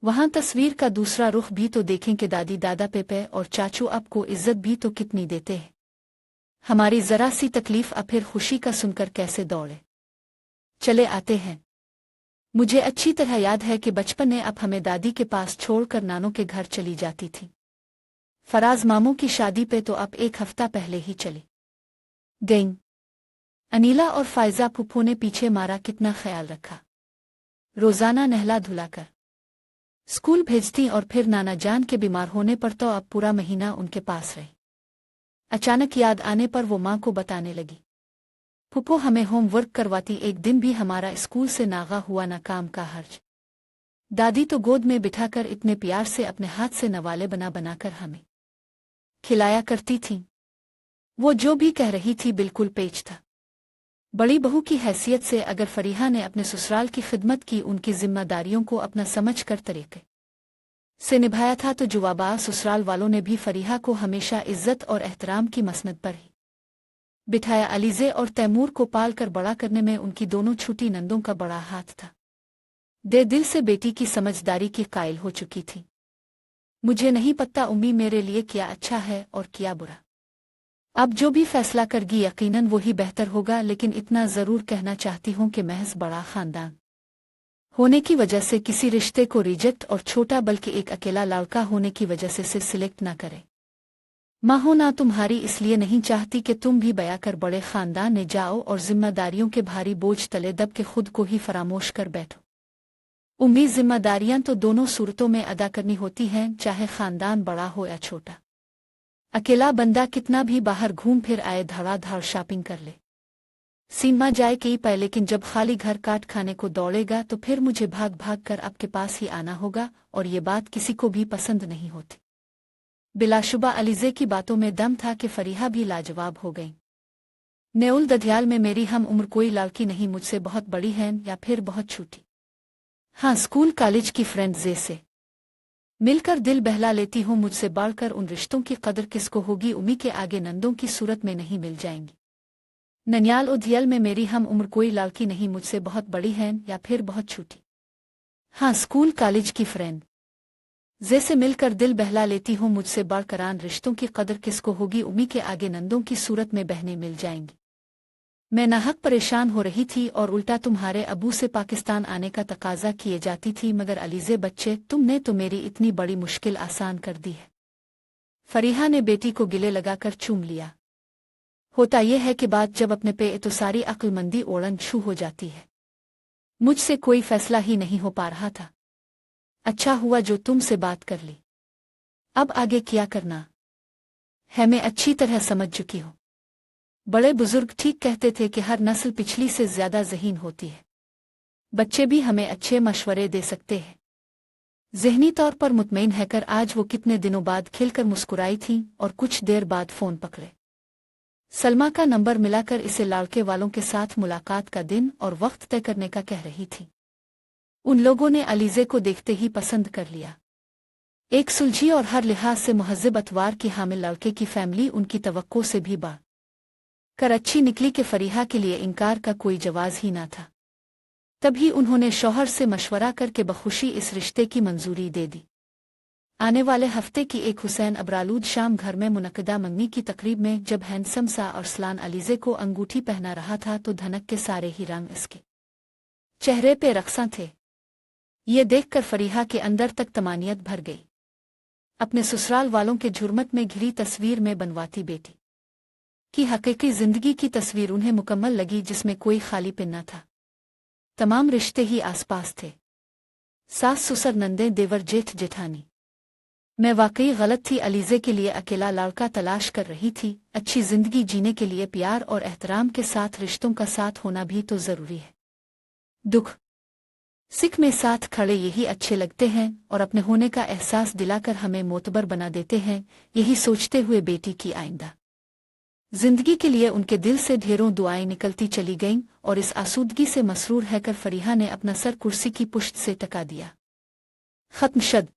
वहाँ तस्वीर का दूसरा रुख भी तो देखें कि दादी दादा पेपे और चाचू अब को इज्जत भी तो कितनी देते हैं। हमारी जरा सी तकलीफ अब फिर खुशी का सुनकर कैसे दौड़े चले आते हैं। मुझे अच्छी तरह याद है कि बचपन में अब हमें दादी के पास छोड़कर नानों के घर चली जाती थी। फराज मामू की शादी पे तो अब एक हफ्ता पहले ही चली गईं। अनीला और फायजा फूफू ने पीछे मारा कितना ख्याल रखा। रोजाना नहला धुलाकर स्कूल भेजती और फिर नाना जान के बीमार होने पर तो अब पूरा महीना उनके पास रही। अचानक याद आने पर वो माँ को बताने लगी, फूफो हमें होमवर्क करवाती, एक दिन भी हमारा स्कूल से नागा हुआ ना काम का हर्ज। दादी तो गोद में बिठाकर इतने प्यार से अपने हाथ से नवाले बना बनाकर हमें खिलाया करती थीं। वो जो भी कह रही थी बिल्कुल पेच था। बड़ी बहू की हैसियत से अगर फरीहा ने अपने ससुराल की खिदमत की, उनकी जिम्मेदारियों को अपना समझ कर तरीके से निभाया था, तो जुवाबा ससुराल वालों ने भी फरीहा को हमेशा इज्जत और एहतराम की मसनद पर ही बिठाया। अलीजे और तैमूर को पाल कर बड़ा करने में उनकी दोनों छोटी नंदों का बड़ा हाथ था। दिल से बेटी की समझदारी की कायल हो चुकी थी। मुझे नहीं पता उम्मी मेरे लिए क्या अच्छा है और क्या बुरा। अब जो भी फैसला करगी यकीनन वही बेहतर होगा, लेकिन इतना जरूर कहना चाहती हूँ कि महज बड़ा खानदान होने की वजह से किसी रिश्ते को रिजेक्ट और छोटा बल्कि एक अकेला लड़का होने की वजह से सिलेक्ट ना करे। माँ हो ना तुम्हारी इसलिए नहीं चाहती कि तुम भी बया कर बड़े खानदान में जाओ और जिम्मेदारियों के भारी बोझ तले दब के खुद को ही फरामोश कर बैठो। उम्मीद जिम्मेदारियां तो दोनों सूरतों में अदा करनी होती हैं, चाहे खानदान बड़ा हो या छोटा। अकेला बंदा कितना भी बाहर घूम फिर आए, धड़ाधड़ शॉपिंग कर ले, सीमा जाए कहीं पाए, लेकिन जब खाली घर काट खाने को दौड़ेगा तो फिर मुझे भाग भाग कर आपके पास ही आना होगा, और ये बात किसी को भी पसंद नहीं होती। बिलाशुबा अलीजे की बातों में दम था कि फरीहा भी लाजवाब हो गई। नेउल दधियाल में मेरी हम उम्र कोई लड़की नहीं, मुझसे बहुत बड़ी है या फिर बहुत छोटी। हाँ, स्कूल कॉलेज की फ्रेंड्स जैसे मिलकर दिल बहला लेती हूँ। मुझसे बढ़कर उन रिश्तों की कदर किसको होगी, उम्मी के आगे नंदों की सूरत में नहीं मिल जाएंगी। ननियाल उधियल में मेरी हम उम्र कोई लड़की नहीं, मुझसे बहुत बड़ी है या फिर बहुत छोटी। हाँ, स्कूल कॉलेज की फ्रेंड जैसे मिलकर दिल बहला लेती हूँ। मुझसे बढ़करान रिश्तों की कदर किसको होगी, उम्मी के आगे नंदों की सूरत में बहने मिल जाएंगी। मैं नाहक परेशान हो रही थी और उल्टा तुम्हारे अबू से पाकिस्तान आने का तकाजा किए जाती थी, मगर अलीजे बच्चे तुमने तो मेरी इतनी बड़ी मुश्किल आसान कर दी है। फरीहा ने बेटी को गिले लगाकर चूम लिया। होता यह है कि बात जब अपने पे तो सारी अक्लमंदी ओढ़न छू हो जाती है। मुझसे कोई फैसला ही नहीं हो पा रहा था। अच्छा हुआ जो तुमसे बात कर ली। अब आगे क्या करना है मैं अच्छी तरह समझ चुकी हूँ। बड़े बुजुर्ग ठीक कहते थे कि हर नस्ल पिछली से ज्यादा ज़हीन होती है। बच्चे भी हमें अच्छे मशवरे दे सकते हैं। ज़हनी तौर पर मुतमईन हैकर आज वो कितने दिनों बाद खिलकर मुस्कुराई थी और कुछ देर बाद फोन पकड़े सलमा का नंबर मिलाकर इसे लड़के वालों के साथ मुलाकात का दिन और वक्त तय करने का कह रही थी। उन लोगों ने अलीजे को देखते ही पसंद कर लिया। एक सुलझी और हर लिहाज से मुहज़्ज़ब अतवार की हामिल लड़के की फैमिली उनकी तवक्को से भी बढ़ कर अच्छी निकली कि फरीहा के लिए इनकार का कोई जवाज ही ना था। तभी उन्होंने शौहर से मशवरा करके बखुशी इस रिश्ते की मंजूरी दे दी। आने वाले हफ्ते की एक हुसैन अबरालूद शाम घर में मुनक्किदा मंगनी की तकरीब में जब हैंडसम सा अरसलान अलीजे को अंगूठी पहना रहा था तो धनक के सारे ही रंग इसके चेहरे पे रक्सा थे। ये देखकर फरीहा के अंदर तक तमानियत भर गई। अपने ससुराल वालों के झुरमट में घिरी तस्वीर में बनवाती बेटी की हकीकी जिंदगी की तस्वीर उन्हें मुकम्मल लगी, जिसमें कोई खाली पिन न था। तमाम रिश्ते ही आसपास थे, सास ससुर नंदे देवर जेठ जेठानी। मैं वाकई गलत थी, अलीजे के लिए अकेला लड़का तलाश कर रही थी। अच्छी जिंदगी जीने के लिए प्यार और एहतराम के साथ रिश्तों का साथ होना भी तो जरूरी है। दुख सिख में साथ खड़े यही अच्छे लगते हैं और अपने होने का एहसास दिलाकर हमें मोतबर बना देते हैं। यही सोचते हुए बेटी की आइंदा जिंदगी के लिए उनके दिल से ढेरों दुआएं निकलती चली गईं और इस आसूदगी से मसरूर रहकर फरीहा ने अपना सर कुर्सी की पुश्त से टका दिया। खत्म शद।